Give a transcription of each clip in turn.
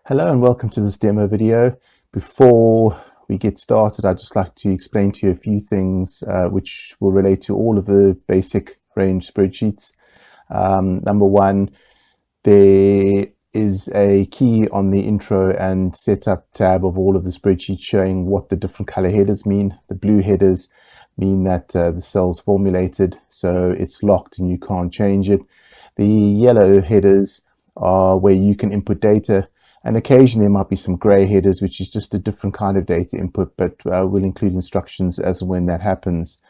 Hello and welcome to this demo video. Before we get started, I'd just like to explain to you a few things which will relate to all of the basic range spreadsheets. Number one, there is a key on the intro and setup tab of all of the spreadsheets showing what the different color headers mean. The blue headers mean that the cell's formulated, so it's locked and you can't change it. The yellow headers are where you can input data, and occasionally there might be some gray headers, which is just a different kind of data input, but we'll include instructions as and when that happens.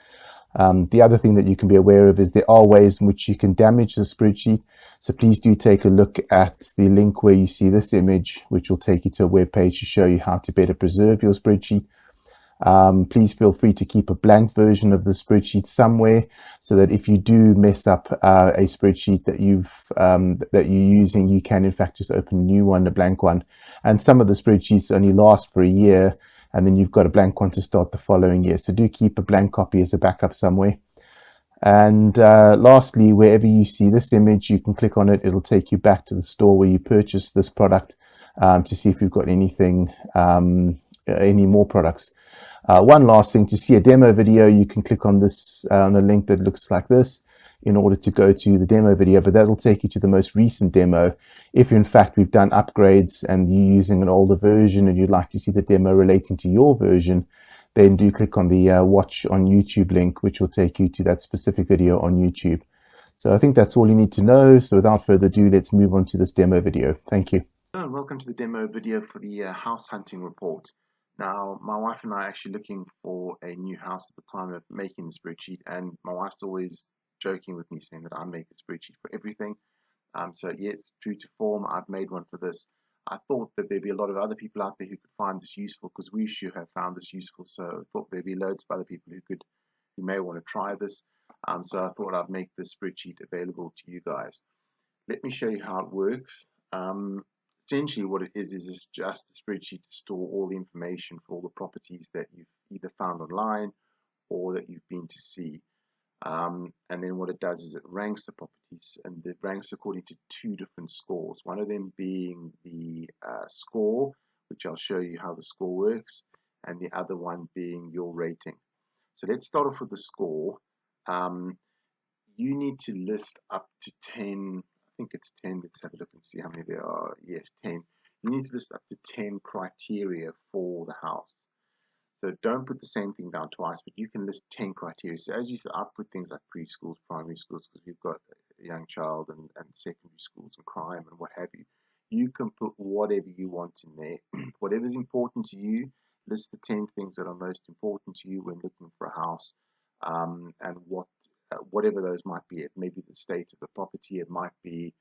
The other thing that you can be aware of is there are ways in which you can damage the spreadsheet. So please do take a look at the link where you see this image, which will take you to a web page to show you how to better preserve your spreadsheet. Please feel free to keep a blank version of the spreadsheet somewhere, so that if you do mess up a spreadsheet that you're using, you can in fact just open a new one, a blank one. And some of the spreadsheets only last for a year, and then you've got a blank one to start the following year. So do keep a blank copy as a backup somewhere. And lastly, wherever you see this image, you can click on it. It'll take you back to the store where you purchased this product to see if you've got anything, any more products. One last thing, to see a demo video, you can click on this on a link that looks like this in order to go to the demo video, but that'll take you to the most recent demo. If in fact we've done upgrades and you're using an older version and you'd like to see the demo relating to your version, then do click on the watch on YouTube link, which will take you to that specific video on YouTube. So I think that's all you need to know. So without further ado, let's move on to this demo video. Thank you. Hello and welcome to the demo video for the house hunting report. Now, my wife and I are actually looking for a new house at the time of making the spreadsheet, and my wife's always joking with me saying that I make a spreadsheet for everything. So yes, true to form, I've made one for this. I thought that there'd be a lot of other people out there who could find this useful, because we should have found this useful. So I thought there'd be loads of other people who may want to try this. So I thought I'd make this spreadsheet available to you guys. Let me show you how it works. Essentially what it is it's just a spreadsheet to store all the information for all the properties that you've either found online or that you've been to see. And then what it does is it ranks the properties, and it ranks according to two different scores. One of them being the score, which I'll show you how the score works, and the other one being your rating. So let's start off with the score. You need to list up to 10, I think it's 10, let's have a look and see how many there are. Yes, 10. You need to list up to 10 criteria for the house. So don't put the same thing down twice, but you can list 10 criteria. So as you said, I put things like preschools, primary schools, because we've got a young child, and secondary schools and crime and what have you. You can put whatever you want in there. Whatever's important to you, list the 10 things that are most important to you when looking for a house, and whatever those might be. It may be the state of the property, it might be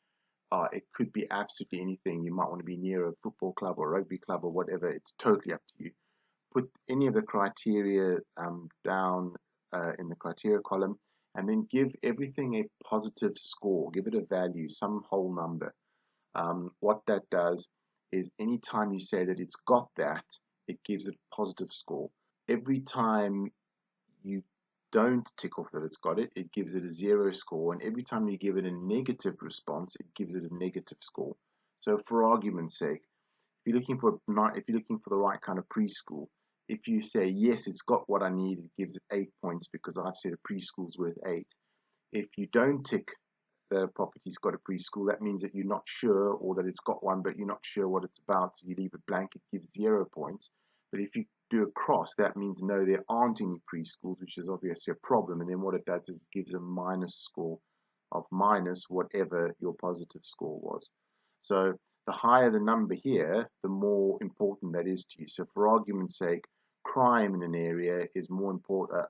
it could be absolutely anything. You might want to be near a football club or rugby club or whatever. It's totally up to you. Put any of the criteria down in the criteria column, and then give everything a positive score. Give it a value, some whole number. What that does is anytime you say that it's got that, it gives it a positive score. Every time you don't tick off that it's got it, it gives it a 0 score, and every time you give it a negative response, it gives it a negative score. So for argument's sake, if you're looking for the right kind of preschool, if you say yes, it's got what I need, it gives it 8 points because I've said a preschool's worth 8. If you don't tick the property's got a preschool, that means that you're not sure, or that it's got one but you're not sure what it's about, so you leave it blank, it gives 0 points. But if you do a cross, that means no, there aren't any preschools, which is obviously a problem. And then what it does is it gives a minus score of minus whatever your positive score was. So the higher the number here, the more important that is to you. So for argument's sake, crime in an area is more important.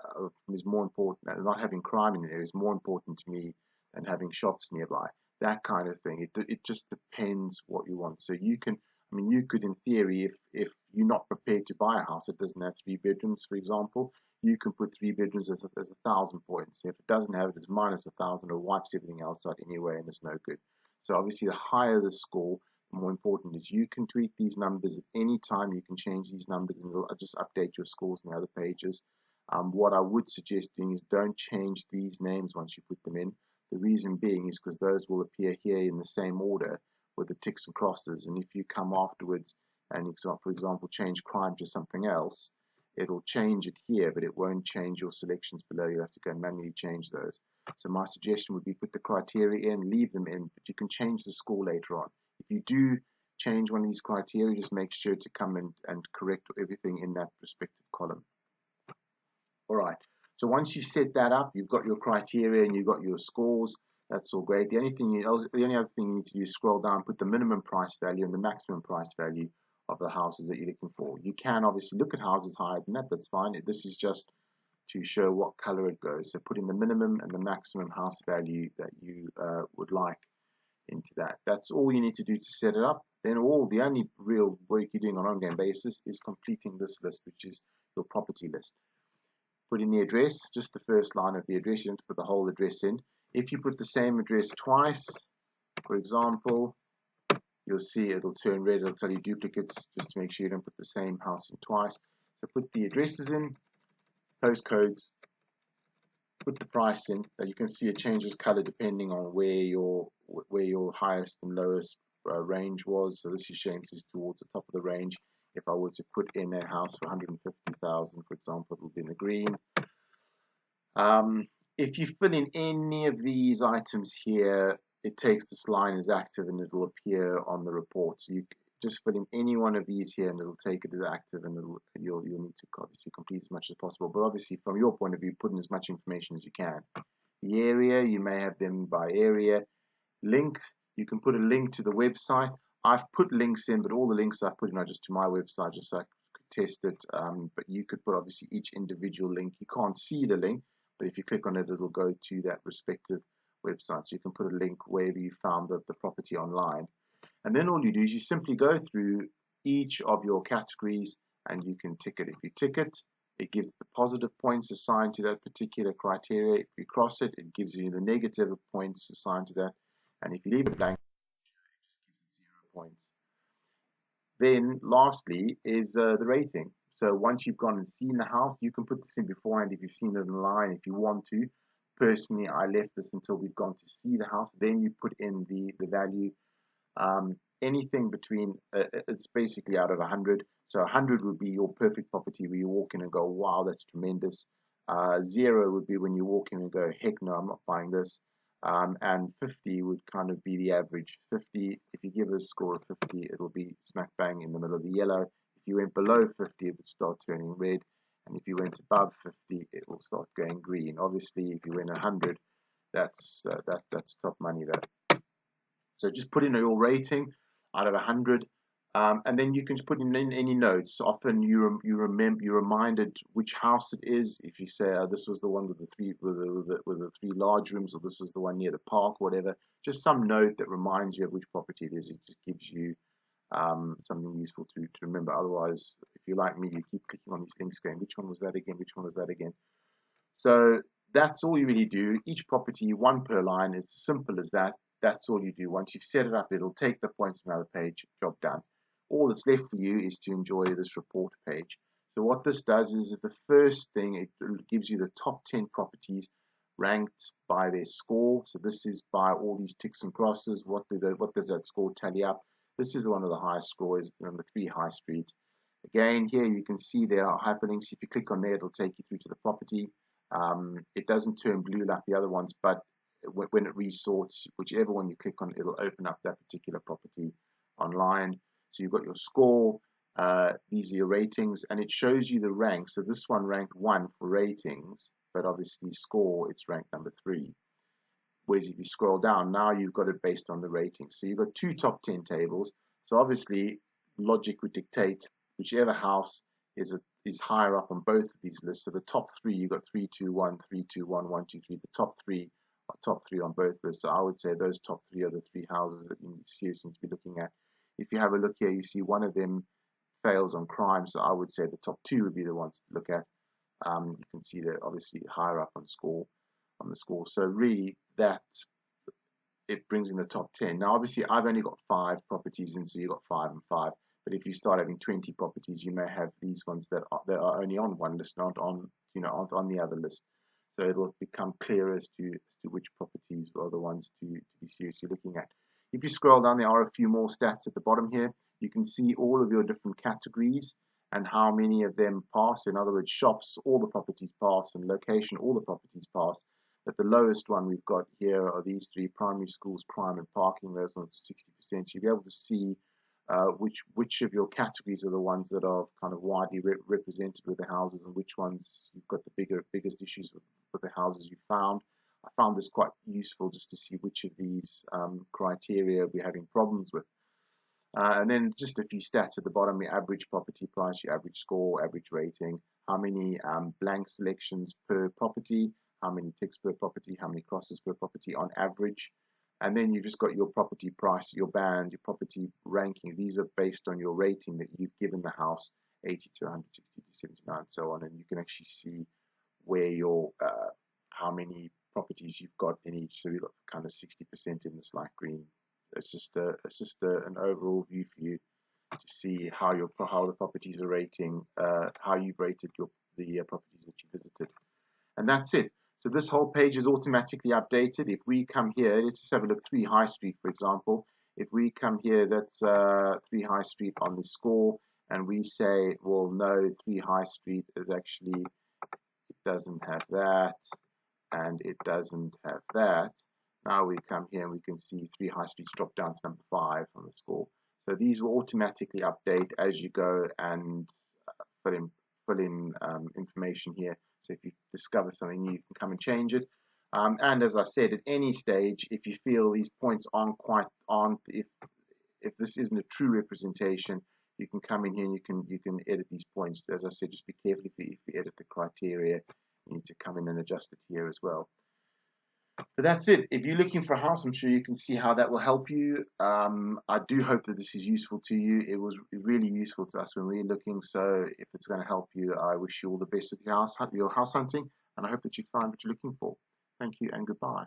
Not having crime in an area is more important to me than having shops nearby. That kind of thing. It just depends what you want. So you can, I mean, you could, in theory, if you're not prepared to buy a house, it doesn't have 3 bedrooms, for example, you can put 3 bedrooms as 1,000 points. If it doesn't have it, it's minus 1,000, or wipes everything else out anyway, and it's no good. So obviously, the higher the score, the more important it is. You can tweak these numbers at any time. You can change these numbers, and it'll just update your scores in the other pages. What I would suggest doing is don't change these names once you put them in. The reason being is because those will appear here in the same order with the ticks and crosses. And if you come afterwards and, for example, change crime to something else, it'll change it here, but it won't change your selections below. You have to go and manually change those. So my suggestion would be put the criteria in, leave them in, but you can change the score later on. If you do change one of these criteria, just make sure to come in and correct everything in that respective column. All right, so once you've set that up, you've got your criteria and you've got your scores. That's all great. The only other thing you need to do is scroll down, put the minimum price value and the maximum price value of the houses that you're looking for. You can obviously look at houses higher than that. That's fine. This is just to show what color it goes. So put in the minimum and the maximum house value that you would like into that. That's all you need to do to set it up. Then the only real work you're doing on an ongoing basis is completing this list, which is your property list. Put in the address, just the first line of the address. You don't have to put the whole address in. If you put the same address twice, for example, you'll see it'll turn red. It'll tell you duplicates, just to make sure you don't put the same house in twice. So put the addresses in, postcodes, put the price in. You can see it changes color depending on where your highest and lowest range was. So this is showing this is towards the top of the range. If I were to put in a house for 150,000, for example, it will be in the green. If you fill in any of these items here, it takes this line as active and it will appear on the report. So you just fill in any one of these here and it'll take it as active, and you'll need to obviously complete as much as possible. But obviously, from your point of view, put in as much information as you can. The area, you may have them by area. Linked, you can put a link to the website. I've put links in, but all the links I've put in are just to my website, just so I could test it. But you could put obviously each individual link. You can't see the link, but if you click on it, it'll go to that respective website. So you can put a link wherever you found the property online. And then all you do is you simply go through each of your categories and you can tick it. If you tick it, it gives the positive points assigned to that particular criteria. If you cross it, it gives you the negative points assigned to that. And if you leave it blank, it just gives it 0 points. Then lastly is the rating. So once you've gone and seen the house, you can put this in beforehand if you've seen it online, if you want to. Personally, I left this until we've gone to see the house. Then you put in the value. Anything between, it's basically out of 100. So 100 would be your perfect property where you walk in and go, wow, that's tremendous. 0 would be when you walk in and go, heck no, I'm not buying this. And 50 would kind of be the average. 50, if you give it a score of 50, it'll be smack bang in the middle of the yellow. If you went below 50, it would start turning red. And if you went above 50, it will start going green. Obviously, if you went 100, that's top money there. So just put in your rating out of 100, and then you can just put in any notes. Often you're reminded which house it is. If you say this was the one with the three large rooms, or this is the one near the park, whatever. Just some note that reminds you of which property it is. It just gives you something useful to remember. Otherwise, if you're like me, you keep clicking on these things, going, which one was that again? Which one was that again? So that's all you really do. Each property, one per line. It's as simple as that. That's all you do. Once you've set it up, it'll take the points from another page. Job done. All that's left for you is to enjoy this report page. So what this does is the first thing, it gives you the top 10 properties ranked by their score. So this is by all these ticks and crosses. What does that score tally up? This is one of the highest scores, number 3 High Street. Again, here you can see there are hyperlinks. If you click on there, it'll take you through to the property. It doesn't turn blue like the other ones, but when it resorts, whichever one you click on, it'll open up that particular property online. So you've got your score, these are your ratings, and it shows you the rank. So this one ranked 1 for ratings, but obviously score, it's ranked number 3. Whereas if you scroll down, now you've got it based on the ratings. So you've got 2 top 10 tables. So obviously logic would dictate whichever house is higher up on both of these lists. So the top 3, you've got 3, 2, 1, 3, 2, 1, 1, 2, 3. The top 3 are top 3 on both lists. So I would say those top 3 are the 3 houses that you seriously need to be looking at. If you have a look here, you see one of them fails on crime. So I would say the top 2 would be the ones to look at. You can see they're obviously higher up on the score. So really that it brings in the top 10. Now obviously I've only got 5 properties in, so you've got 5 and 5. But if you start having 20 properties, you may have these ones that are only on one list, not on aren't on the other list. So it will become clearer as to which properties are the ones to be seriously looking at. If you scroll down, there are a few more stats at the bottom here. You can see all of your different categories and how many of them pass. In other words, shops, all the properties pass, and location, all the properties pass. But the lowest one we've got here are these three: primary schools, crime, and parking. Those ones are 60%. So you'll be able to see which of your categories are the ones that are kind of widely represented with the houses, and which ones you've got the biggest issues with the houses you found. I found this quite useful just to see which of these criteria we're having problems with. And then just a few stats at the bottom: your average property price, your average score, average rating, how many blank selections per property, how many ticks per property, how many crosses per property on average. And then you've just got your property price, your band, your property ranking. These are based on your rating that you've given the house, 80 to 160 to 79, and so on. And you can actually see where your how many properties you've got in each. So we've got kind of 60% in this light green. It's just an overall view for you to see how the properties are rating, how you've rated the properties that you visited, and that's it. So this whole page is automatically updated. If we come here, let's just have a look. 3 High Street, for example. If we come here, that's 3 High Street on the score, and we say, well, no, 3 High Street is actually, it doesn't have that, and it doesn't have that. Now we come here and we can see 3 High Streets drop down to number 5 on the score. So these will automatically update as you go and fill in information here. So if you discover something new, you can come and change it. And as I said, at any stage, if you feel these points if this isn't a true representation, you can come in here and you can edit these points. As I said, just be careful if you edit the criteria. You need to come in and adjust it here as well. But that's it. If you're looking for a house, I'm sure you can see how that will help you. I do hope that this is useful to you. It was really useful to us when we were looking. So if it's going to help you, I wish you all the best with your house hunting, and I hope that you find what you're looking for. Thank you and goodbye.